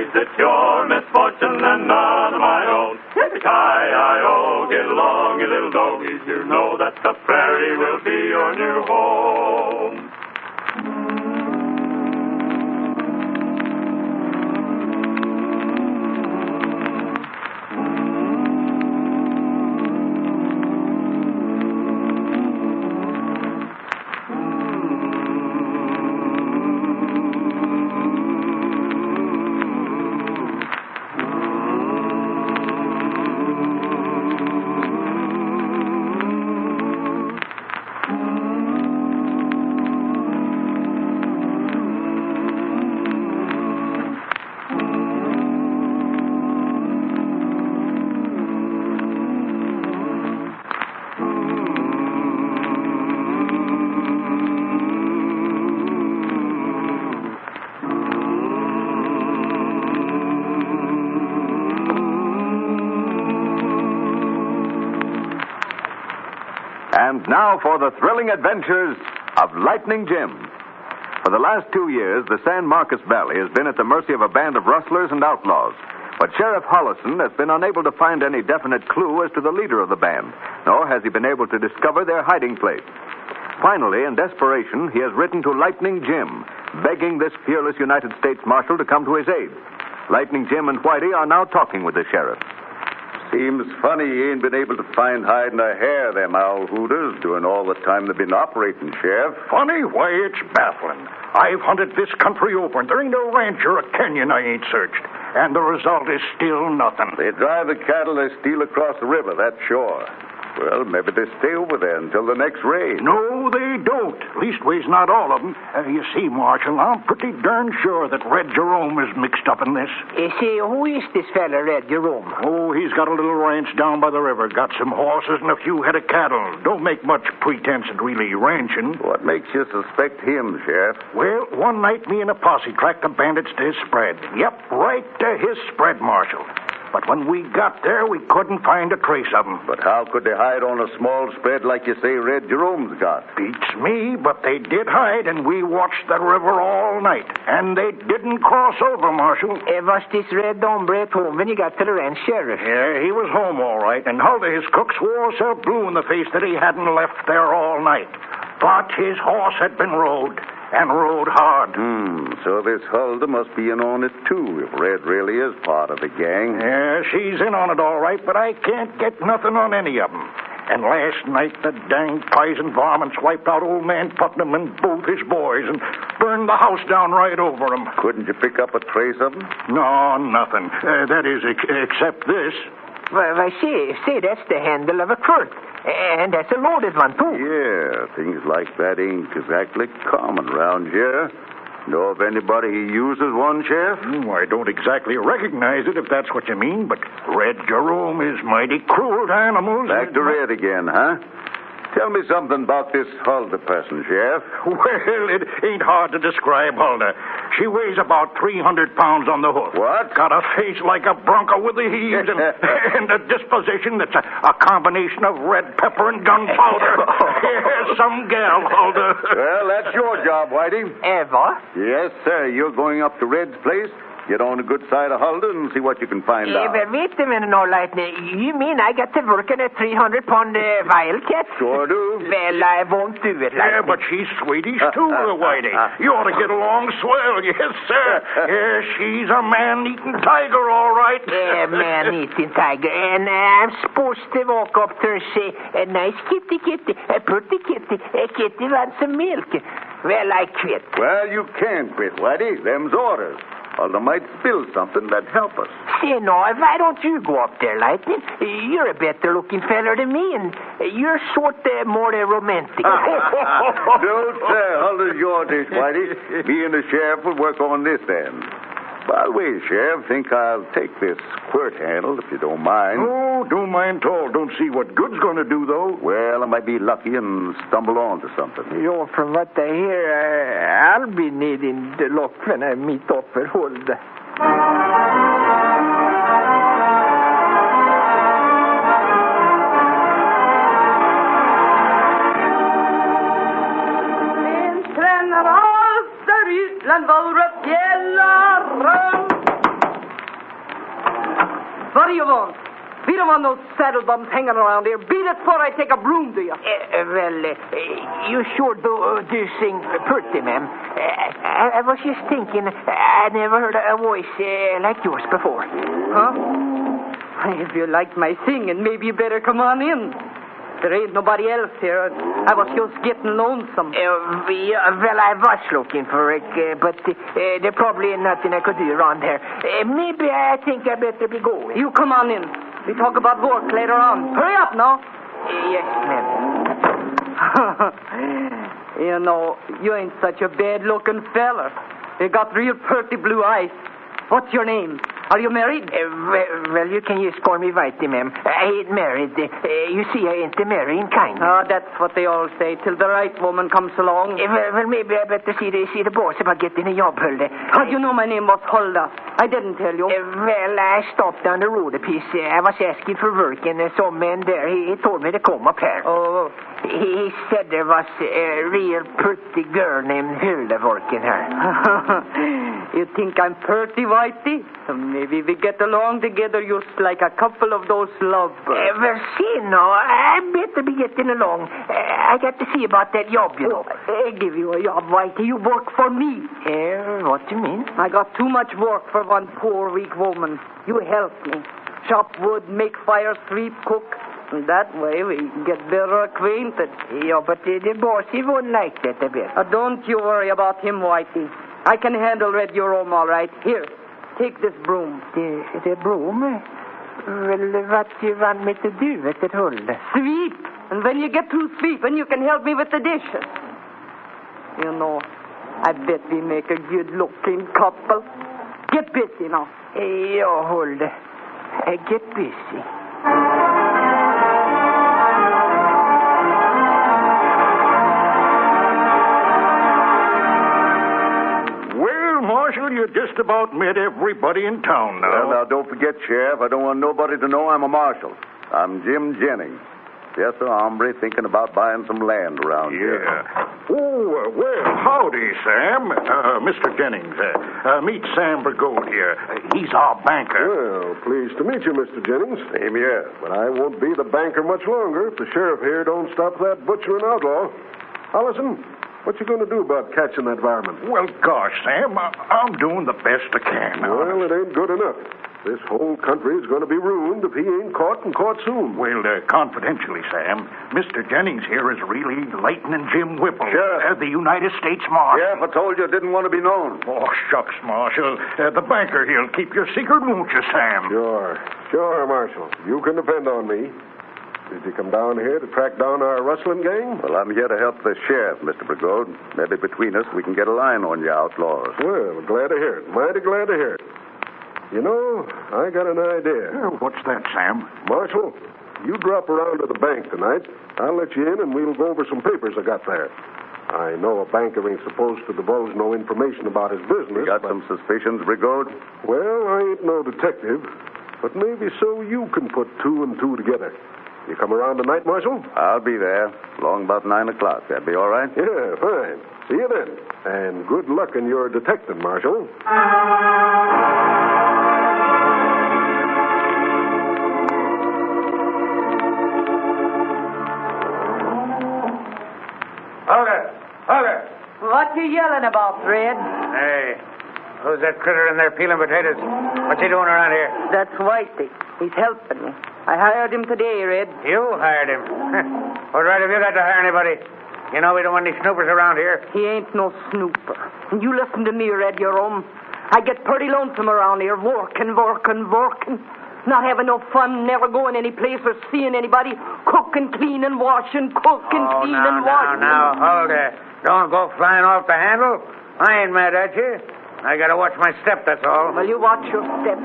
boys, it's your misfortune and none of my own. Hi-I-O, get along, you little doggies. You know that the prairie will be your new home. And now for the thrilling adventures of Lightning Jim. For the last 2 years, the San Marcos Valley has been at the mercy of a band of rustlers and outlaws. But Sheriff Hollison has been unable to find any definite clue as to the leader of the band, nor has he been able to discover their hiding place. Finally, in desperation, he has written to Lightning Jim, begging this fearless United States Marshal to come to his aid. Lightning Jim and Whitey are now talking with the sheriff. Seems funny he ain't been able to find hide nor hair, them owl hooters, during all the time they've been operating, Sheriff. Funny? Why, it's baffling. I've hunted this country over, and there ain't a ranch or a canyon I ain't searched. And the result is still nothing. They drive the cattle they steal across the river, that's sure. Well, maybe they stay over there until the next raid. No, they don't. Leastways, not all of them. You see, Marshal, I'm pretty darn sure that Red Jerome is mixed up in this. Say, who is this fella, Red Jerome? Oh, he's got a little ranch down by the river. Got some horses and a few head of cattle. Don't make much pretense at really ranching. What makes you suspect him, Sheriff? Well, one night me and a posse tracked the bandits to his spread. Yep, right to his spread, Marshal. But when we got there, we couldn't find a trace of them. But how could they hide on a small spread like you say Red Jerome's got? Beats me, but they did hide, and we watched the river all night. And they didn't cross over, Marshal. Was this red hombre at home when you got to the ranch, Sheriff? Yeah, he was home all right, and Huldah, his cook, swore so blue in the face that he hadn't left there all night. But his horse had been rode. And rode hard. So this Huldah must be in on it, too, if Red really is part of the gang. Yeah, she's in on it all right, but I can't get nothing on any of them. And last night, the dang poison varmints wiped out old man Putnam and both his boys and burned the house down right over them. Couldn't you pick up a trace of them? No, nothing. That is, except this. Why, see, that's the handle of a quirt. And that's a loaded one, too. Yeah, things like that ain't exactly common around here. Know of anybody who uses one, Sheriff? I don't exactly recognize it, if that's what you mean, but Red Jerome is mighty cruel to animals. Back to Red again, huh? Tell me something about this Huldah person, Sheriff. Well, it ain't hard to describe Huldah. She weighs about 300 pounds on the hoof. What? Got a face like a bronco with the heaves and a disposition that's a combination of red pepper and gunpowder. Yeah, some gal, Huldah. Well, that's your job, Whitey. What? Yes, sir. You're going up to Red's place. Get on the good side of Huldah and see what you can find out. But wait a minute now, Lightning. You mean I got to work on a 300-pound wildcat? Sure do. Well, I won't do it, Lightning. Yeah, but she's Swedish, too, Whitey. You ought to get along swell, yes, sir. Yeah, she's a man-eating tiger, all right. Yeah, man-eating tiger. And I'm supposed to walk up to her and say, a nice kitty, a pretty kitty, a kitty wants some milk. Well, I quit. Well, you can quit, Whitey. Them's orders. Huldah might spill something that'd help us. Say, no, why don't you go up there, Lightning? You're a better-looking feller than me, and you're sort of more romantic. Don't say Huldah's your dish, Whitey. Me and the sheriff will work on this end. By the way, Sheriff, think I'll take this quirt handle, if you don't mind. Oh, don't mind at all. Don't see what good's going to do, though. Well, I might be lucky and stumble onto something. From what I hear, I'll be needing the luck when I meet up with Huldah. What do you want? We don't want no saddle bums hanging around here. Beat it before I take a broom to you. You sure do sing pretty, ma'am. I was just thinking, I never heard a voice like yours before. Huh? If you like my singing, maybe you better come on in. There ain't nobody else here. I was just getting lonesome. Well, I was looking for it, but there probably ain't nothing I could do around here. Maybe I think I better be going. You come on in. We talk about work later on. Hurry up now. Yes, ma'am. You know, you ain't such a bad-looking fella. You got real pretty blue eyes. What's your name? Are you married? Well, you can just call me Whitey, ma'am. I ain't married. You see, I ain't the marrying kind. Oh, that's what they all say, till the right woman comes along. Well, maybe I better see the boss about getting a job, Hulda. How do you know my name was Hulda? I didn't tell you. Well, I stopped down the road a piece. I was asking for work, and some man there, he told me to come up here. Oh. He said there was a real pretty girl named Hulda working here. You think I'm pretty, Whitey? Maybe we get along together just like a couple of those lovebirds. Well, see, no, I better be getting along. I got to see about that job, you know. I give you a job, Whitey. You work for me. What do you mean? I got too much work for one poor, weak woman. You help me. Chop wood, make fire, sweep, cook. And that way we get better acquainted. Yeah, but the boss, he won't like that a bit. Don't you worry about him, Whitey. I can handle Red your room all right. Here, take this broom. The broom? Well, what do you want me to do with it, Hulda? Sweep. And when you get through sweeping, you can help me with the dishes. You know, I bet we make a good-looking couple. Get busy now. Yeah, Hulda. Get busy. Marshal, you just about met everybody in town now. Well, now, don't forget, Sheriff, I don't want nobody to know I'm a marshal. I'm Jim Jennings. Just a hombre thinking about buying some land around here. Oh, well, howdy, Sam. Mr. Jennings, meet Sam Burgold here. He's our banker. Well, pleased to meet you, Mr. Jennings. Same here. But I won't be the banker much longer if the sheriff here don't stop that butchering outlaw. Allison, what you going to do about catching that varmint? Well, gosh, Sam, I'm doing the best I can. Well, it ain't good enough. This whole country is going to be ruined if he ain't caught and caught soon. Well, confidentially, Sam, Mr. Jennings here is really Lightning Jim Whipple. Sheriff. The United States Marshal. Sheriff, I told you I didn't want to be known. Oh, shucks, Marshal. The banker here'll keep your secret, won't you, Sam? Sure, Marshal. You can depend on me. Did you come down here to track down our rustling gang? Well, I'm here to help the sheriff, Mr. Burgold. Maybe between us we can get a line on you outlaws. Well, glad to hear it. Mighty glad to hear it. You know, I got an idea. What's that, Sam? Marshal, you drop around to the bank tonight. I'll let you in and we'll go over some papers I got there. I know a banker ain't supposed to divulge no information about his business. You got some suspicions, Burgold? Well, I ain't no detective, but maybe so you can put two and two together. You come around tonight, Marshal? I'll be there. Along about 9 o'clock. That'd be all right? Yeah, fine. See you then. And good luck in your detecting, Marshal. Hold it. What you yelling about, Red? Hey, who's that critter in there peeling potatoes? What's he doing around here? That's Whitey. He's helping me. I hired him today, Red. You hired him? What right have you got to hire anybody? You know we don't want any snoopers around here. He ain't no snooper. And you listen to me, Red, your own. I get pretty lonesome around here, working. Not having no fun, never going any place or seeing anybody. Cooking, cleaning, washing, cooking, cleaning, washing. Now, hold it. Don't go flying off the handle. I ain't mad at you. I gotta watch my step, that's all. Well, you watch your step.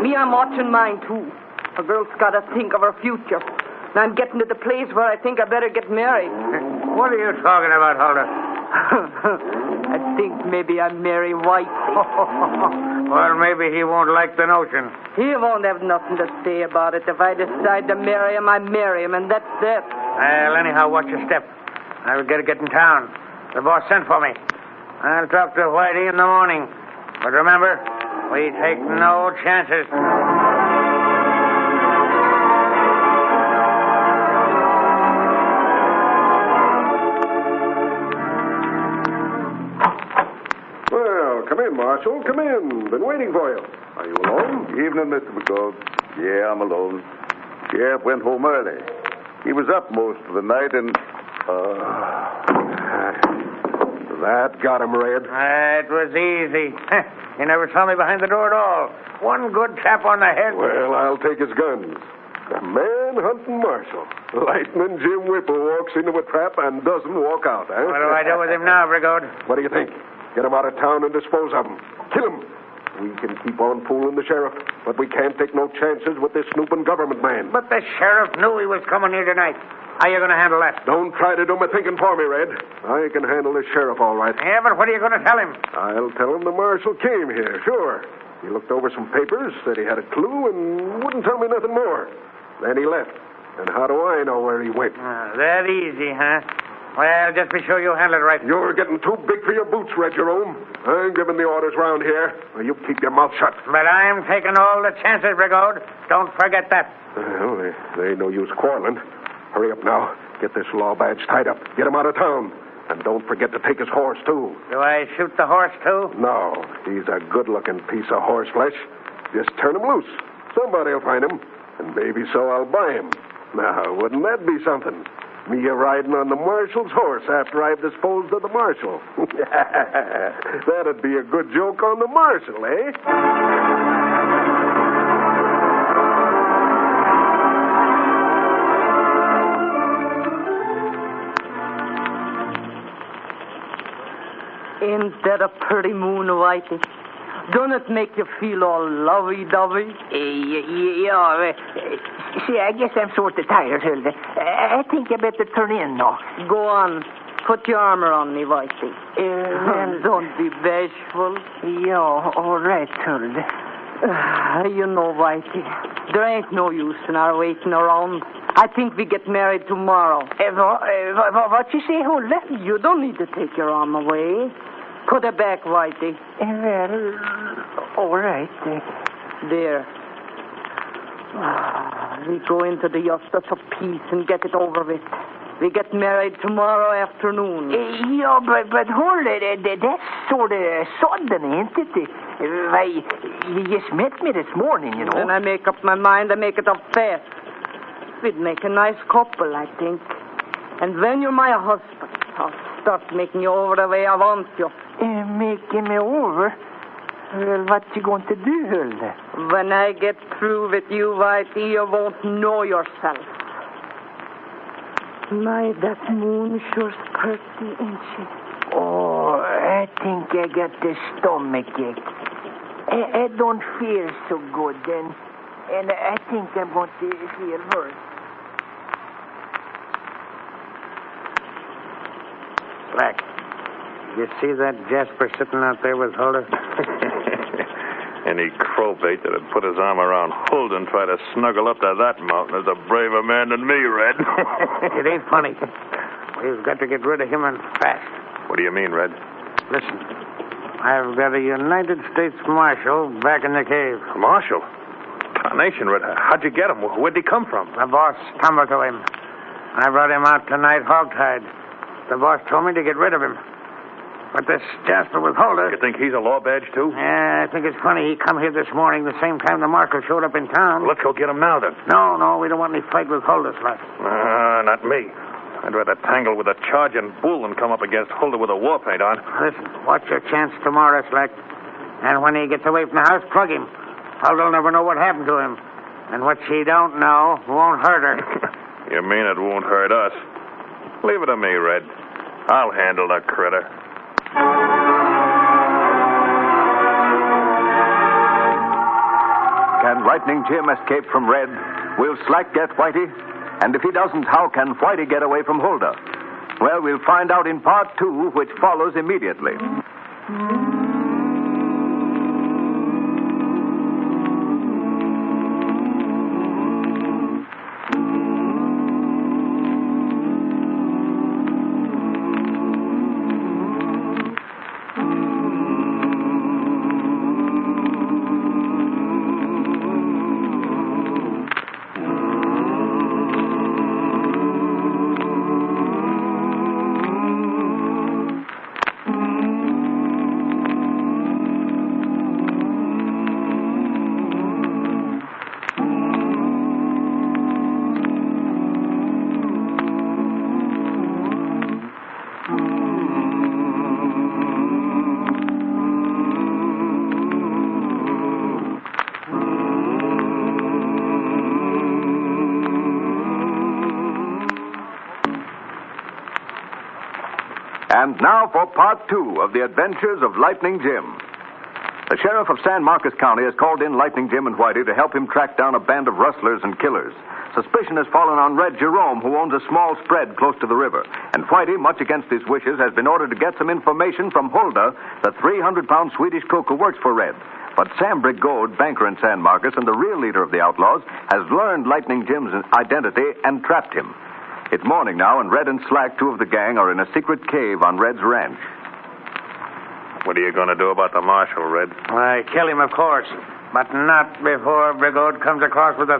Me, I'm watching mine, too. A girl's gotta think of her future. And I'm getting to the place where I think I better get married. What are you talking about, Hulda? I think maybe I marry Whitey. Well, maybe he won't like the notion. He won't have nothing to say about it. If I decide to marry him, I marry him, and that's it. Well, anyhow, watch your step. I'll get in town. The boss sent for me. I'll talk to Whitey in the morning. But remember, we take no chances. come in, Marshal. Come in. Been waiting for you. Are you alone? Evening, Mr. McGold. Yeah, I'm alone. Sheriff went home early. He was up most of the night and... That got him, Red. It was easy. You never saw me behind the door at all. One good tap on the head. Well, I'll take his guns. The man-hunting Marshal. Lightning Jim Whipple walks into a trap and doesn't walk out, eh? What do I do with him now, Brigode? What do you think? Get him out of town and dispose of him. Kill him. We can keep on fooling the sheriff, but we can't take no chances with this snooping government man. But the sheriff knew he was coming here tonight. How you going to handle that? Don't try to do my thinking for me, Red. I can handle this sheriff all right. Yeah, but what are you going to tell him? I'll tell him the marshal came here, sure. He looked over some papers, said he had a clue, and wouldn't tell me nothing more. Then he left. And how do I know where he went? That easy, huh? Well, just be sure you handle it right. You're getting too big for your boots, Red Jerome. I'm giving the orders round here. Now, you keep your mouth shut. But I'm taking all the chances, Brigode. Don't forget that. Well, there ain't no use quarreling. Hurry up now. Get this law badge tied up. Get him out of town. And don't forget to take his horse, too. Do I shoot the horse, too? No. He's a good-looking piece of horse flesh. Just turn him loose. Somebody'll find him. And maybe so I'll buy him. Now, wouldn't that be something? Me riding on the marshal's horse after I've disposed of the marshal. That'd be a good joke on the marshal, eh? Ain't that a pretty moon, Whitey? Don't it make you feel all lovey-dovey? Yeah. See, I guess I'm sort of tired, Hilda. I think I better turn in now. Go on. Put your arm around me, Whitey. Don't be bashful. Yeah, all right, Hilda. You know, Whitey, there ain't no use in our waiting around. I think we get married tomorrow. What you say, Hilda? You don't need to take your arm away. Put it back, Whitey. Well, all right. There. We go into the justice of peace and get it over with. We get married tomorrow afternoon. Yeah, but hold it. That's sort of sudden, ain't it? Why, you just met me this morning, you know. When I make up my mind, I make it up fast. We'd make a nice couple, I think. And when you're my husband, I'll start making you over the way I want you. Making me over? Well, what you going to do, Hilda? When I get through with you, Whitey, you won't know yourself. My, that moon sure's pretty, ain't she? Oh, I think I got the stomach ache. I don't feel so good, and I think I'm going to feel worse. Black, you see that Jasper sitting out there with Huldah? Any crowbait that'd put his arm around Huldah and try to snuggle up to that mountain is a braver man than me, Red. It ain't funny. We've got to get rid of him and fast. What do you mean, Red? Listen, I've got a United States Marshal back in the cave. A marshal? Tarnation, Red. How'd you get him? Where'd he come from? The boss stumbled to him. I brought him out tonight hogtied. The boss told me to get rid of him. But this Jasper with Huldah... You think he's a law badge, too? Yeah, I think it's funny he come here this morning the same time the marshal showed up in town. Well, let's go get him now, then. No, we don't want any fight with Huldah, Slack. Not me. I'd rather tangle with a charging bull than come up against Huldah with a war paint on. Listen, watch your chance tomorrow, Slack. And when he gets away from the house, plug him. Huldah'll never know what happened to him. And what she don't know won't hurt her. You mean it won't hurt us? Leave it to me, Red. I'll handle the critter. Can Lightning Jim escape from Red? Will Slack get Whitey? And if he doesn't, how can Whitey get away from Huldah? Well, we'll find out in part 2, which follows immediately. And now for part 2 of the adventures of Lightning Jim. The sheriff of San Marcos County has called in Lightning Jim and Whitey to help him track down a band of rustlers and killers. Suspicion has fallen on Red Jerome, who owns a small spread close to the river. And Whitey, much against his wishes, has been ordered to get some information from Hulda, the 300-pound Swedish cook who works for Red. But Sam Brigode, banker in San Marcos and the real leader of the outlaws, has learned Lightning Jim's identity and trapped him. It's morning now, and Red and Slack, 2 of the gang, are in a secret cave on Red's ranch. What are you going to do about the marshal, Red? Why, kill him, of course. But not before Brigode comes across with $1,000.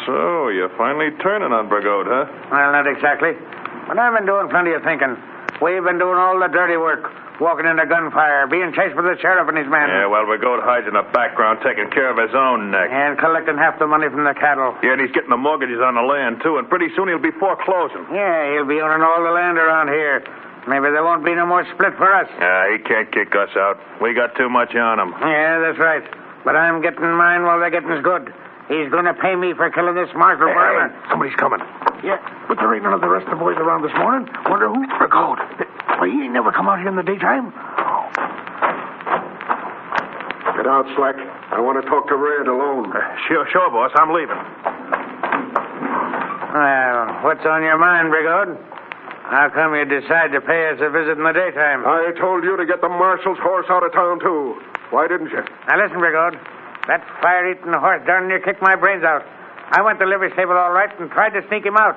So, you're finally turning on Brigode, huh? Well, not exactly. But I've been doing plenty of thinking. We've been doing all the dirty work. Walking into gunfire, being chased by the sheriff and his men. Yeah, well, Brigode hides in the background, taking care of his own neck. And collecting half the money from the cattle. Yeah, and he's getting the mortgages on the land, too, and pretty soon he'll be foreclosing. Yeah, he'll be owning all the land around here. Maybe there won't be no more split for us. Yeah, he can't kick us out. We got too much on him. Yeah, that's right. But I'm getting mine while they're getting good. He's going to pay me for killing this marshal farmer. Somebody's coming. Yeah, but there ain't none of the rest of the boys around this morning. Wonder who? Brigode. Why, he ain't never come out here in the daytime. Get out, Slack. I want to talk to Red alone. Sure, boss. I'm leaving. Well, what's on your mind, Brigode? How come you decide to pay us a visit in the daytime? I told you to get the marshal's horse out of town, too. Why didn't you? Now, listen, Brigode. That fire-eating horse darn near kicked my brains out. I went to the livery stable all right and tried to sneak him out,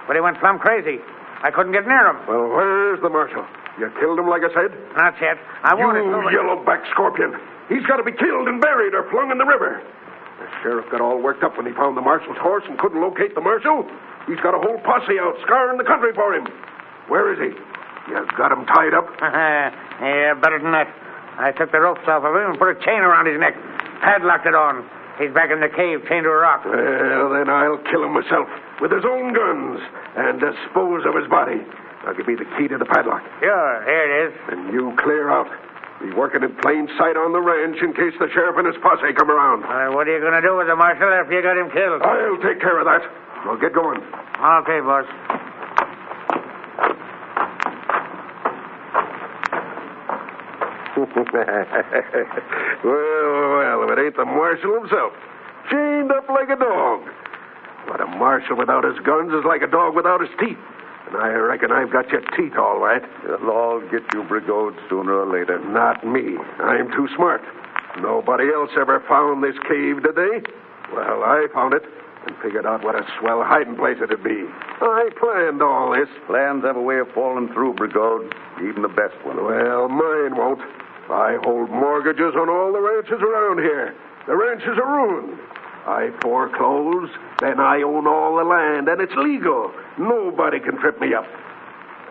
but he went plumb crazy. I couldn't get near him. Well, where's the marshal? You killed him, like I said? Not yet. I wanted to... You yellow-back scorpion. He's got to be killed and buried or flung in the river. The sheriff got all worked up when he found the marshal's horse and couldn't locate the marshal. He's got a whole posse out scouring the country for him. Where is he? You got him tied up? Yeah, better than that. I took the ropes off of him and put a chain around his neck. Padlocked it on. He's back in the cave, chained to a rock. Well, then I'll kill him myself with his own guns and dispose of his body. I'll give you the key to the padlock. Sure, here it is. And you clear out. Be working in plain sight on the ranch in case the sheriff and his posse come around. What are you going to do with the marshal after you got him killed? I'll take care of that. I'll get going. Okay, boss. Well, if it ain't the marshal himself. Chained up like a dog. But a marshal without his guns is like a dog without his teeth. And I reckon I've got your teeth all right. It'll all get you, Brigode, sooner or later. Not me. I'm too smart. Nobody else ever found this cave, did they? Well, I found it and figured out what a swell hiding place it'd be. I planned all this. Plans have a way of falling through, Brigode, even the best ones. Well, mine won't. I hold mortgages on all the ranches around here. The ranches are ruined. I foreclose, then I own all the land, and it's legal. Nobody can trip me up.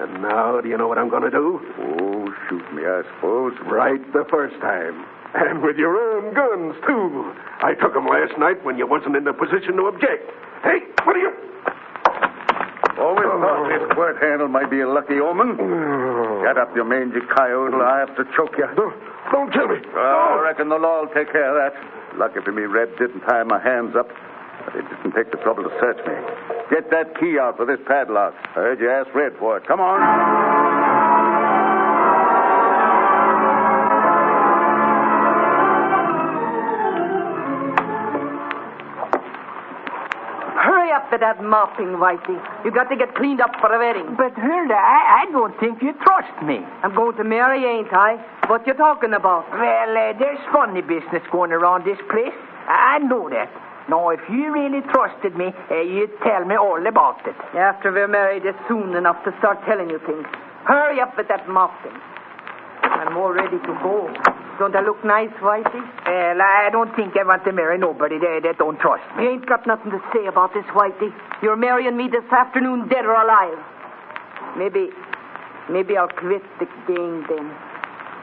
And now, do you know what I'm going to do? Oh, shoot me, I suppose. Right the first time. And with your own guns, too. I took them last night when you wasn't in a position to object. Hey, what are you... Always thought this quirt handle might be a lucky omen. Get up, you mangy coyote, or I have to choke you. Don't kill me. I reckon the law will take care of that. Lucky for me, Red didn't tie my hands up, but he didn't take the trouble to search me. Get that key out for this padlock. I heard you ask Red for it. Come on. Hurry up with that mopping, Whitey. You got to get cleaned up for the wedding. But, Hulda, I don't think you trust me. I'm going to marry, ain't I? What you talking about? Well, there's funny business going around this place. I know that. Now, if you really trusted me, you'd tell me all about it. After we're married, it's soon enough to start telling you things. Hurry up with that mopping. I'm all ready to go. Don't I look nice, Whitey? Well, I don't think I want to marry nobody that don't trust me. You ain't got nothing to say about this, Whitey. You're marrying me this afternoon, dead or alive. Maybe I'll quit the game then.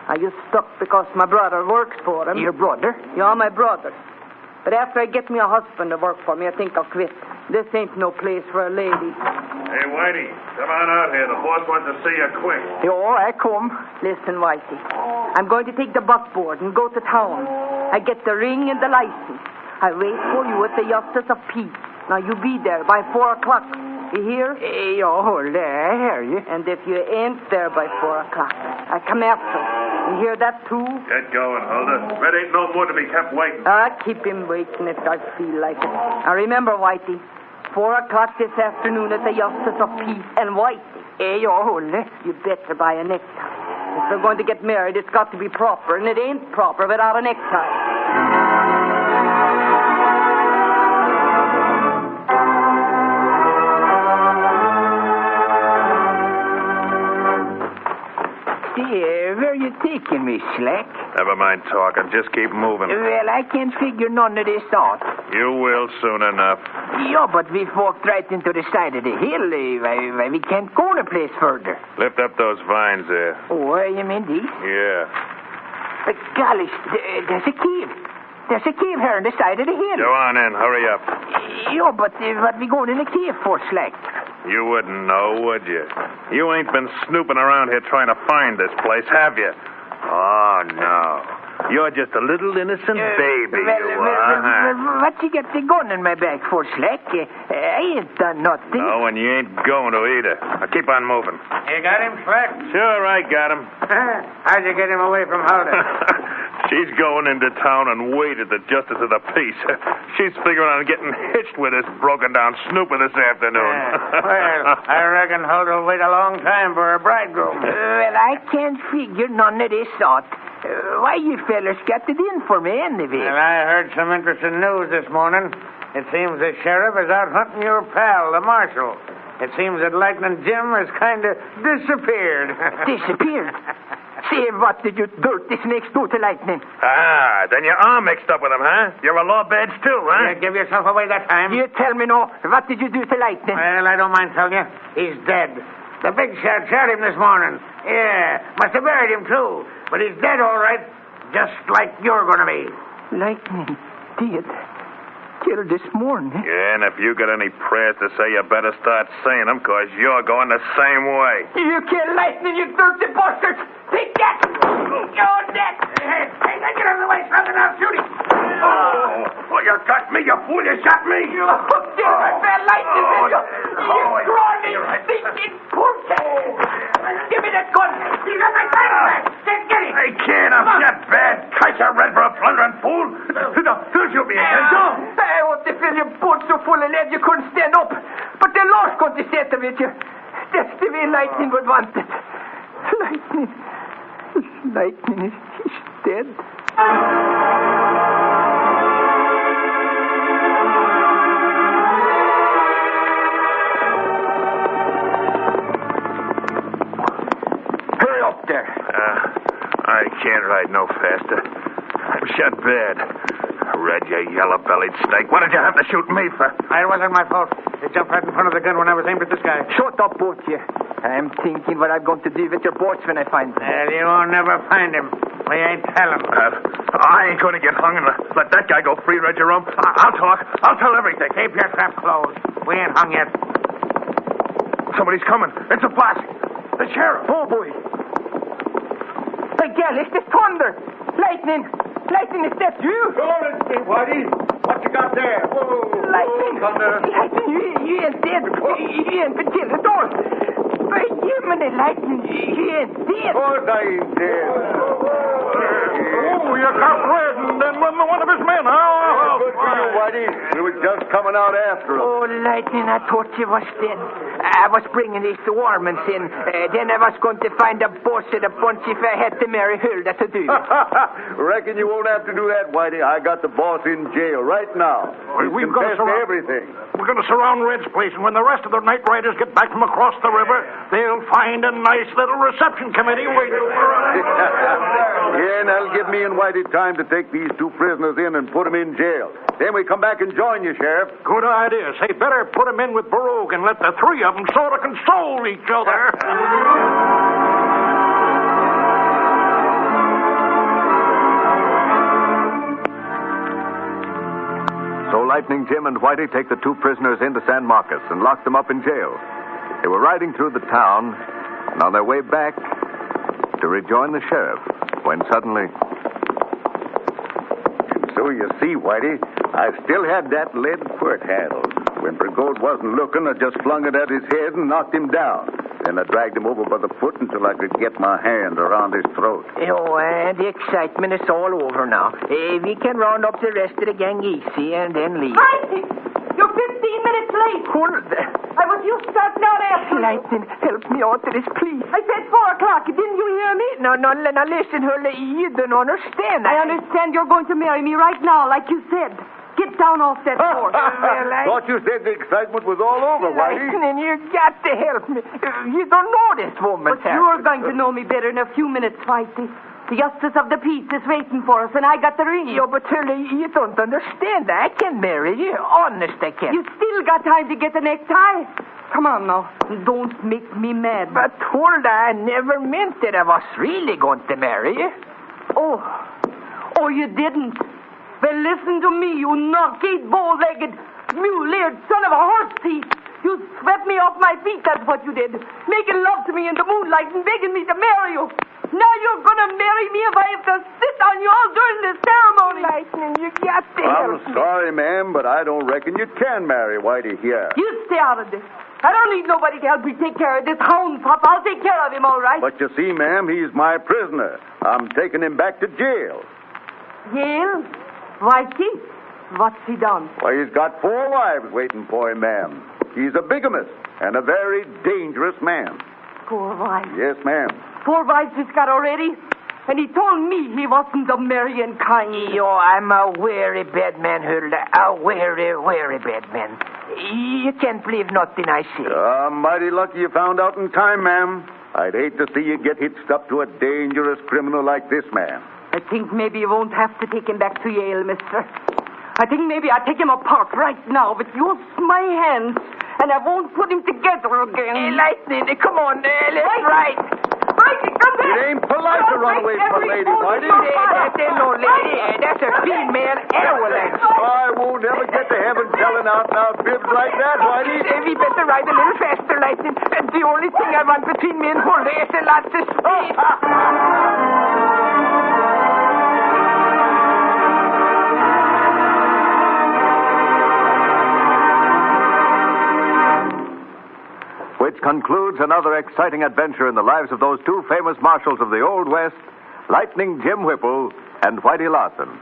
Are you stuck because my brother works for him? Your brother? Yeah, my brother. But after I get me a husband to work for me, I think I'll quit. This ain't no place for a lady. Hey, Whitey, come on out here. The boss wants to see you quick. Oh, I come. Listen, Whitey. I'm going to take the bus board and go to town. I get the ring and the license. I wait for you at the Justice of Peace. Now, you be there by 4 o'clock. You hear? Ja, hold det. I hear you. And if you ain't there by 4 o'clock, I come after. You hear that, too? Get going, Huldah. Red ain't no more to be kept waiting. I keep him waiting if I feel like it. Now, remember, Whitey, 4 o'clock this afternoon at the Justice of Peace. And Whitey, Ja, hold det. you better buy a necktie. If we're going to get married, it's got to be proper, and it ain't proper without a necktie. Where you taking me, Slack? Never mind talking. Just keep moving. Well, I can't figure none of this out. You will soon enough. Yeah, but we've walked right into the side of the hill. We can't go no place further. Lift up those vines there. Oh, you mean these? Yeah. Golly, there's a cave. There's a cave here on the side of the hill. Go on in. Hurry up. Yeah, but what we going in the cave for, Slack? You wouldn't know, would you? You ain't been snooping around here trying to find this place, have you? Oh, no. You're just a little innocent baby, you are. What you got the gun in my bag for, Slack? I ain't done nothing. No, and you ain't going to either. Now keep on moving. You got him, Slack? Sure, I got him. How'd you get him away from Huldah? She's going into town and waited the justice of the peace. She's figuring on getting hitched with this broken-down snooper this afternoon. Well, I reckon Huldah will wait a long time for her bridegroom. Well, I can't figure none of this out. Why you fellas got it in for me anyway? Well, I heard some interesting news this morning. It seems the sheriff is out hunting your pal, the marshal. It seems that Lightning Jim has kind of disappeared. Disappeared? Say, what did you dirty snakes do to Lightning? Ah, then you are mixed up with him, huh? You're a law badge too, huh? You give yourself away that time. You tell me now, what did you do to Lightning? Well, I don't mind telling you. He's dead. The big shot shot him this morning. Yeah, must have buried him, too. But he's dead, all right, just like you're going to be. Lightning dead. Killed this morning. Yeah, and if you got any prayers to say, you better start saying them, because you're going the same way. You killed Lightning, you dirty bastards! Take that! You're dead! Hey, get out of the way, son, and I'll shoot him. Oh, you got me, you fool! You shot me! You hooked in my bad Lightning, you scrawny, stinking pussy! Give me that gun! You got my gun back! Get him! I can't, I'm shot bad. Kaiser red for a plundering fool. Don't shoot me again, don't. I want to fill your boot so full of lead you couldn't stand up. But the law's going to set them with you. That's the way Lightning would want it. Lightning is dead. Hurry up there. I can't ride no faster. I'm shot bad. Red, you yellow-bellied snake. What did you have to shoot me for? It wasn't my fault. You jumped right in front of the gun when I was aimed at this guy. Shut up, both you. I'm thinking what I'm going to do with your boats when I find them. Well, you won't never find him. We ain't telling. I ain't going to get hung and let that guy go free, Red Jerome. I'll talk. I'll tell everything. Keep your trap closed. We ain't hung yet. Somebody's coming. It's a boss. The sheriff. Oh, boy. Hey, gal, it's the thunder. Lightning, is that you? It's me, Whitey. What you got there? Whoa. Lightning. Thunder. Lightning, you ain't dead. You ain't been killed at all. By Jiminy, Lightning, you ain't dead. Oh, I ain't dead. Oh, you got Red and then one of his men, huh? Good for you, Whitey. We were just coming out after him. Oh, Lightning, I thought you was dead. I was bringing these to Warman's in. Then I was going to find a boss of the bunch if I had to marry Huldah to do it. Reckon you won't have to do that, Whitey. I got the boss in jail right now. We've got to confessed to everything. We're going to surround Red's place, and when the rest of the night riders get back from across the river, they'll find a nice little reception committee waiting for us. Yeah, and that'll give me and Whitey time to take these two prisoners in and put them in jail. Then we come back and join you, Sheriff. Good idea. Say, better put them in with Baroque and let the three of them sort of console each other. So Lightning Jim and Whitey take the two prisoners into San Marcos and lock them up in jail. They were riding through the town and on their way back to rejoin the sheriff when suddenly... So you see, Whitey, I still had that lead quirt handle. When Brigode wasn't looking, I just flung it at his head and knocked him down. Then I dragged him over by the foot until I could get my hand around his throat. Oh, and the excitement is all over now. We can round up the rest of the gang easy and then leave. Whitey! You're 15 minutes late. Hold I was just starting out after you. Lightning, help me out of this, please. I said 4 o'clock. Didn't you hear me? No, listen, Hurley. You don't understand. I understand you're going to marry me right now, like you said. Get down off that horse. Thought you said the excitement was all over, Whitey. Lightning, you got to help me. You don't know this woman. But you're going to know me better in a few minutes, Whitey. The justice of the peace is waiting for us, and I got the ring. Yeah, but Hurley, you don't understand. I can marry you. Honest, I can. You still got time to get the necktie. Come on now. Don't make me mad. But Hulda, I never meant that I was really going to marry you. Oh, you didn't? Well, listen to me, you knock-gate, bow-legged, mule-eared son of a horse thief. You swept me off my feet, that's what you did. Making love to me in the moonlight and begging me to marry you. Now you're going to marry me if I have to sit on you all during this ceremony. Lightning, you got to help me. I'm sorry, ma'am, but I don't reckon you can marry Whitey here. You stay out of this. I don't need nobody to help me take care of this hound pup. I'll take care of him, all right. But you see, ma'am, he's my prisoner. I'm taking him back to jail. Jail? Whitey? What's he done? Why, he's got 4 wives waiting for him, ma'am. He's a bigamist and a very dangerous man. 4 wives? Yes, ma'am. 4 wives he's got already? And he told me he wasn't a marrying kind. I'm a very bad man, Hulda. A very, very bad man. You can't believe nothing I say. Mighty lucky you found out in time, ma'am. I'd hate to see you get hitched up to a dangerous criminal like this man. I think maybe you won't have to take him back to Yale, mister. I think maybe I'll take him apart right now, but use my hands, and I won't put him together again. Lightning, come on, let's ride. Whitey, come back! It ain't polite to run away from a lady, Whitey. That's no lady. That's a female avalanche. I won't ever get to heaven telling out loud bibs like that, Whitey. We better ride a little faster, Lightning. The only thing I want between me and Hulda is a lot of speed. Which concludes another exciting adventure in the lives of those 2 famous marshals of the Old West, Lightning Jim Whipple and Whitey Larson.